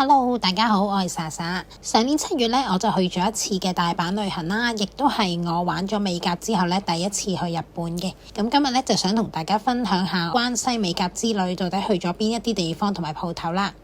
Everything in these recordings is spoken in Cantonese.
Hello，大家好，我係莎莎。上年7月呢，我就去咗一次嘅大阪旅行啦，亦都係我玩咗美甲之後呢第一次去日本嘅。咁今日呢，就想同大家分享下關西美甲之旅到底去咗邊一啲地方同埋鋪頭啦。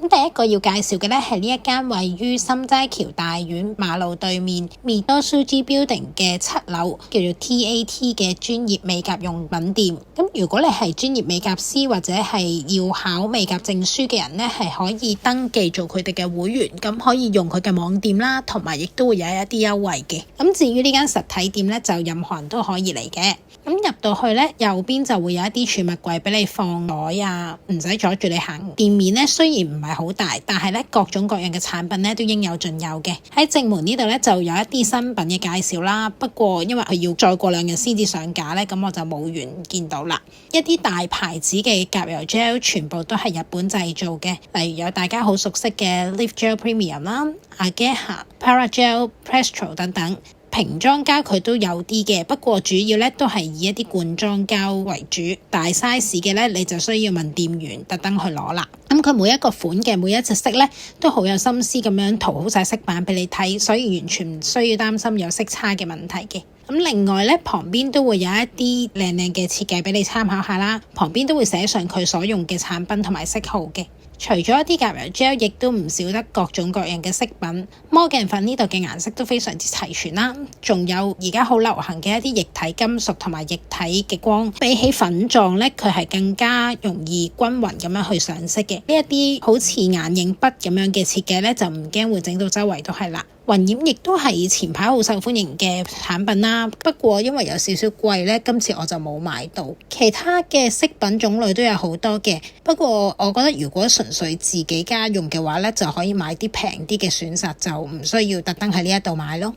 咁第一個要介紹嘅呢係呢一間位於心齋橋大院馬路對面 Midosuji Building 嘅7樓叫做 TAT 嘅專業美甲用品店。咁如果你係專業美甲師或者係要考美甲證書嘅人呢，係可以登記做佢哋嘅會員，咁可以用佢嘅網店啦，同埋亦都會有一啲優惠嘅。咁至於呢間實體店呢，就任何人都可以嚟嘅。咁入到去呢，右邊就會有一啲儲物櫃俾你放袋啊，唔使阻住你行。店面呢，雖然唔係好大，但係呢各種各樣嘅產品呢都應有盡有嘅。喺正門呢度呢，就有一啲新品嘅介紹啦，不過因為佢要再過2日先至上架呢，咁我就冇緣見到啦。一啲大牌子嘅甲油 gel 全部都係日本製造嘅，例如有大家好熟悉嘅 Lift Gel Premium 啦、Ageha、Paragel、Prestro 等等。瓶裝膠佢都有啲嘅，不過主要咧都係以一啲罐裝膠為主，大 size 嘅咧你就需要問店員特登去攞啦。咁佢每一個款嘅每一隻色咧都好有心思咁樣塗好晒色板俾你睇，所以完全唔需要擔心有色差嘅問題嘅。咁另外咧旁邊都會有一啲靚靚嘅設計俾你參考下啦，旁邊都會寫上佢所用嘅產品同埋色號嘅。除咗一啲甲油 gel， 亦都唔少得各種各樣嘅飾品。魔鏡粉呢度嘅顏色都非常之齊全啦，仲有而家好流行嘅一啲液體金屬同埋液體嘅光，比起粉狀呢，佢係更加容易均勻咁樣去上色嘅。呢一啲好似眼影筆咁樣嘅設計呢，就唔驚會整到周圍都係啦。雲染亦都係前排好受歡迎嘅產品啦，不過因為有少少貴呢，今次我就冇買到。其他嘅飾品種類都有好多嘅，不過我覺得如果純粹自己家用嘅話呢，就可以買啲平啲嘅選擇，就唔需要特登喺呢一度買咯。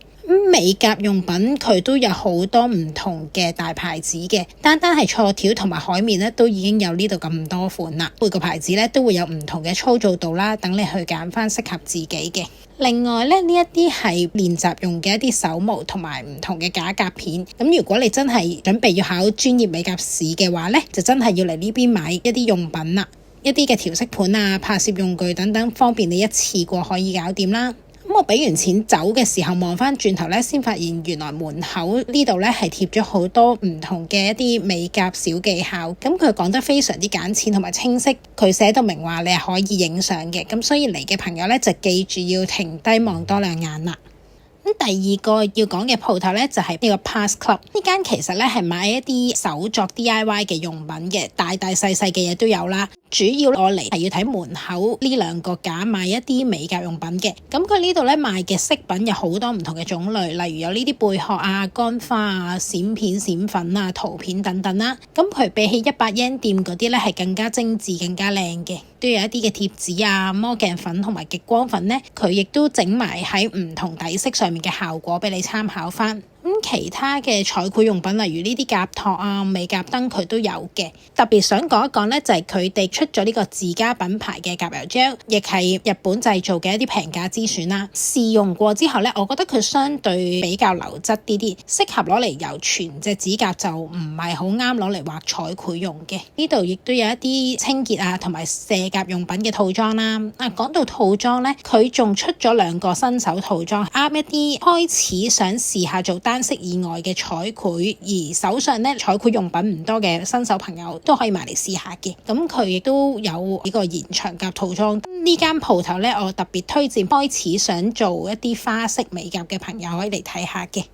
美甲用品佢都有好多唔同嘅大牌子嘅，單係錯條同埋海綿咧都已經有呢度咁多款啦。每個牌子咧都會有唔同嘅粗糙度啦，等你去揀翻適合自己嘅。另外咧呢一啲係練習用嘅一啲手模同埋唔同嘅假甲片。咁如果你真係準備要考專業美甲試嘅話咧，就真係要嚟呢邊買一啲用品啦，一啲嘅調色盤啊、拍攝用具等等，方便你一次過可以搞掂啦。咁我俾完錢走嘅時候望翻轉頭咧，先發現原來門口呢度咧係貼咗好多唔同嘅一啲美甲小技巧。咁佢講得非常之簡淺同埋清晰，佢寫到明話你係可以影相嘅。咁所以嚟嘅朋友咧就記住要停低望多2眼啦。咁第二個要講嘅鋪頭咧就係呢個 Pass Club。呢間其實咧係買一啲手作 DIY 嘅用品嘅，大細嘅嘢都有啦。主要我嚟係要睇門口呢2個架賣一啲美甲用品嘅。咁佢呢度咧賣嘅飾品有好多唔同嘅種類，例如有呢啲貝殼啊、乾花啊、閃片、閃粉啊、圖片等等啦。咁佢比起100 yen 店嗰啲咧係更加精緻、更加靚嘅。都有一啲嘅貼紙啊、魔鏡粉同埋極光粉咧，佢亦都整埋喺唔同底色上面嘅效果俾你參考翻。其他嘅彩繪用品，例如呢啲甲托啊、美甲燈，佢都有嘅。特別想講一講呢，就係佢哋出咗呢個自家品牌嘅甲油 gel， 亦係日本製造嘅一啲平價之選啦。試用過之後呢，我覺得佢相對比較流質啲，適合攞嚟油全隻指甲，就唔係好啱攞嚟畫彩繪用嘅。呢度亦都有一啲清潔啊同埋卸甲用品嘅套裝啦。講到套裝呢，佢仲出咗2個新手套裝，啱一啲開始想試下做單色以外嘅彩繪，而手上咧彩繪用品唔多嘅新手朋友都可以買嚟試下嘅。咁佢亦都有呢個延長甲套裝。呢間鋪頭咧，我特別推薦開始想做一啲花式美甲嘅朋友可以嚟睇下嘅。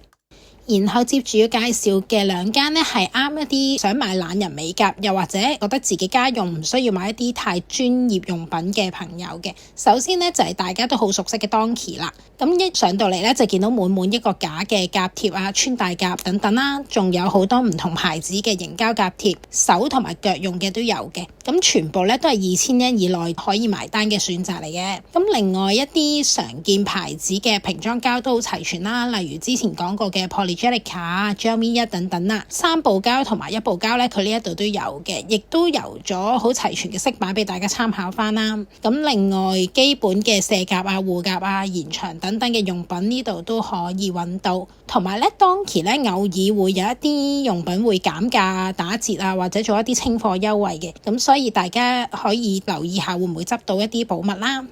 然後接住要介紹嘅2間呢，係啱一啲想買懶人美甲，又或者覺得自己家用唔需要買一啲太專業用品嘅朋友嘅。首先呢，就係大家都好熟悉嘅 Donkey 啦。咁一上到嚟呢，就見到滿一個架嘅甲貼啊、穿戴甲等等啦，仲有好多唔同牌子嘅凝膠甲貼，手同埋腳用嘅都有嘅。咁全部呢，都係2000 yen 以內可以埋單嘅選擇嚟嘅。咁另外一啲常見牌子嘅瓶裝膠都好齊全啦，例如之前講過嘅 Polygelica、Gelmi 等等啦，3部膠同埋1部膠咧，佢呢一度都有嘅，亦都有咗好齊全嘅色板俾大家參考翻啦。咁另外基本嘅卸甲啊、護甲啊、延長等等嘅用品呢度都可以揾到，同埋咧 Donkey 咧偶爾會有一啲用品會減價、打折啊，或者做一啲清貨優惠嘅，咁所以大家可以留意下會唔會執到一啲寶物啦。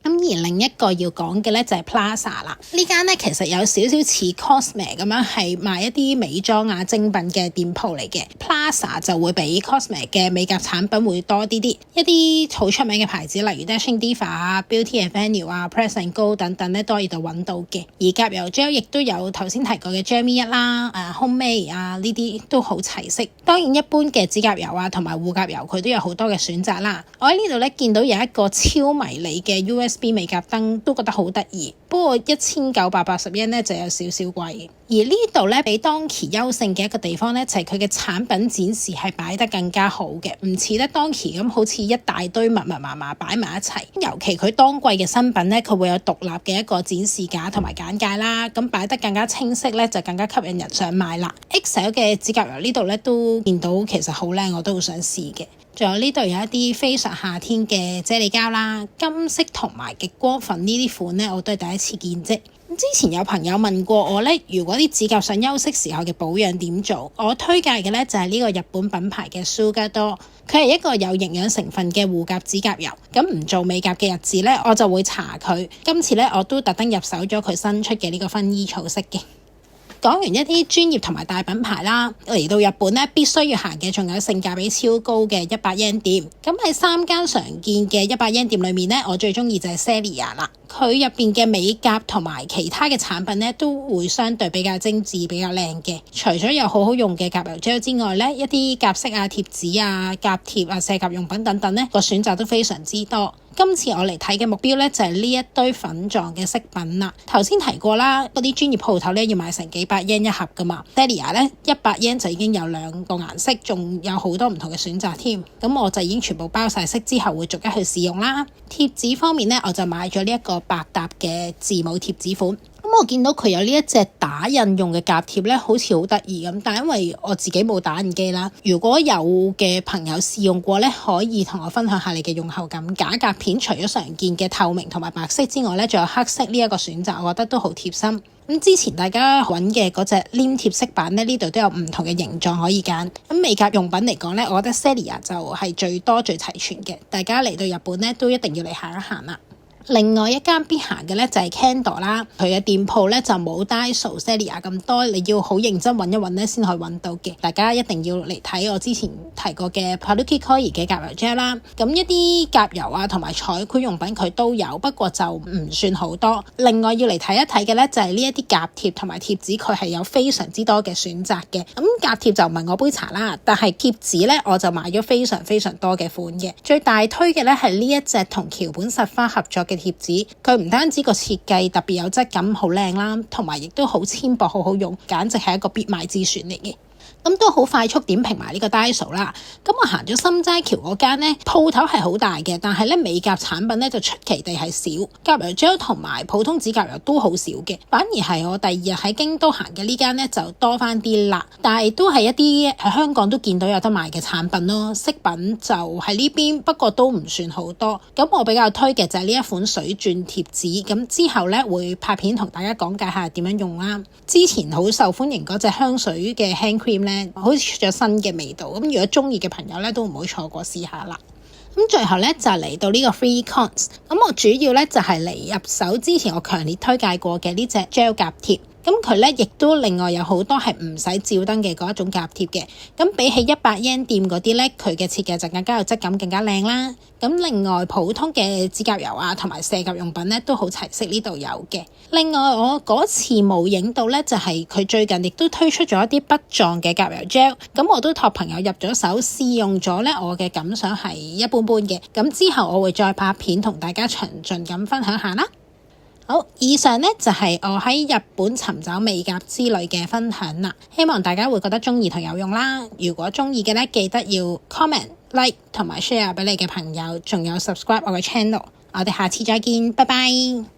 咁而另一個要講嘅咧就係 Plaza 啦，呢間咧其實有少少似 Cosme 咁樣係賣一啲美妝啊精品嘅店鋪嚟嘅。Plaza 就會比 Cosme 嘅美甲產品會多啲，一啲好出名嘅牌子例如 Dashing Diva 啊、Beauty Avenue 啊、Press and Go 等等咧都可以度揾到嘅。而甲油 gel 亦都有頭先提過嘅 Jamie 1啦、Homemade 啊呢啲都好齊色。當然一般嘅指甲油啊同埋護甲油佢都有好多嘅選擇啦。我喺呢度咧見到有一個超迷你嘅 USB 美甲燈，都覺得好得意。不過1980 yen 咧就有少少貴。而呢度咧比 Donkey 優勝嘅一個地方咧就係佢嘅產品展示係擺得更加好嘅，唔似得 Donkey 咁好似一大堆密密麻麻擺埋一齊。尤其佢當季嘅新品咧，佢會有獨立嘅一個展示架同埋簡介啦，咁擺得更加清晰咧，就更加吸引人想買啦。XL 嘅指甲油呢度咧都見到其實好靚，我都好想試嘅。仲有呢度有一啲非常夏天嘅啫喱膠啦，金色同埋極光粉呢啲款咧，我都係第一次見啫。之前有朋友問過我咧，如果啲指甲想休息時候嘅保養點做？我推介嘅咧就係呢個日本品牌嘅 Sugato， 佢係一個有營養成分嘅護甲指甲油。咁唔做美甲嘅日子咧，我就會搽佢。今次咧我都特登入手咗佢新出嘅呢個薰衣草色嘅。講完一啲專業同埋大品牌啦，嚟到日本咧必須要行嘅仲有性價比超高嘅100 yen店。咁喺3間常見嘅100 yen店裏面咧，我最中意就係 Seria 啦。佢入邊嘅美甲同埋其他嘅產品咧，都會相對比較精緻、比較靚嘅。除咗有好好用嘅甲油 gel 之外咧，一啲甲色啊、貼紙啊、甲貼啊、卸甲用品等等咧，個選擇都非常之多。今次我嚟睇嘅目標咧就係呢一堆粉狀嘅飾品啦。頭先提過啦，嗰啲專業鋪頭咧要買成幾百 yen 一盒噶嘛。Seria 咧100 yen 就已經有2個顏色，仲有好多唔同嘅選擇添。咁我就已經全部包晒色之後會逐一去試用啦。貼紙方面咧，我就買咗呢一個百搭嘅字母貼紙款。咁我見到佢有呢一隻打印用嘅甲貼咧，好似好得意咁，但因為我自己冇打印機啦，如果有嘅朋友試用過咧，可以同我分享下你嘅用後感。假甲片除咗常見嘅透明同埋白色之外咧，仲有黑色呢一個選擇，我覺得都好貼心。咁之前大家揾嘅嗰隻黏貼色板咧，呢度都有唔同嘅形狀可以揀。咁美甲用品嚟講咧，我覺得 Seria 就係最多最齊全嘅，大家嚟到日本咧都一定要嚟行一行啦。另外一間必行嘅咧就係 Kendo 啦，佢嘅店鋪咧就冇 Daiso Seria 咁多，你要好認真揾一揾咧先可以揾到嘅。大家一定要嚟睇我之前提過嘅 Paluki Koi 嘅甲油 gel 啦。咁一啲甲油啊同埋彩繪用品佢都有，不過就唔算好多。另外要嚟睇一睇嘅咧就係呢一啲甲貼同埋貼紙，佢係有非常之多嘅選擇嘅。咁甲貼就唔係我杯茶啦，但係貼紙咧我就買咗非常非常多嘅款嘅。最大推嘅咧係呢一隻同橋本實花合作嘅貼紙，佢唔單止個設計特別有質感好靚啦，同埋亦都好纖薄好好用，簡直係一個必買之選嚟嘅。咁都好快速點評埋呢個 Daiso 啦。咁我行咗心齋橋嗰間呢，鋪頭係好大嘅，但係咧美甲產品咧就出奇地係少，甲油 gel 同埋普通指甲油都好少嘅。反而係我第二日喺京都行嘅呢間呢，就多翻啲啦，但係都係一啲喺香港都見到有得賣嘅產品咯。飾品就喺呢邊，不過都唔算好多。咁我比較推嘅就係呢一款水鑽貼紙，咁之後咧會拍片同大家講解下點樣用啦。之前好受歡迎嗰隻香水嘅 hand cream 咧，好似出咗新嘅味道，咁如果中意嘅朋友咧都唔好錯過試下啦。咁最後咧就嚟到呢個 free cons， 咁我主要咧就係嚟入手之前我強烈推介過嘅呢隻 gel 甲貼。咁佢咧亦都另外有好多係唔使照燈嘅嗰一種甲貼嘅，咁比起100 yen 店嗰啲咧，佢嘅設計就更加有質感，更加靚啦。咁另外普通嘅指甲油啊同埋卸甲用品咧都好齊色，呢度有嘅。另外我嗰次冇影到咧，就係佢最近亦都推出咗一啲筆狀嘅甲油 gel， 咁我都託朋友入咗手試用咗咧，我嘅感想係一般般嘅。咁之後我會再拍片同大家詳盡咁分享下啦。好，以上呢就係我喺日本尋找美甲之旅嘅分享啦，希望大家會覺得中意同有用啦。如果中意嘅呢，記得要 comment、like 同埋 share 俾你嘅朋友，仲有 subscribe 我嘅 channel。我哋下次再見，拜拜。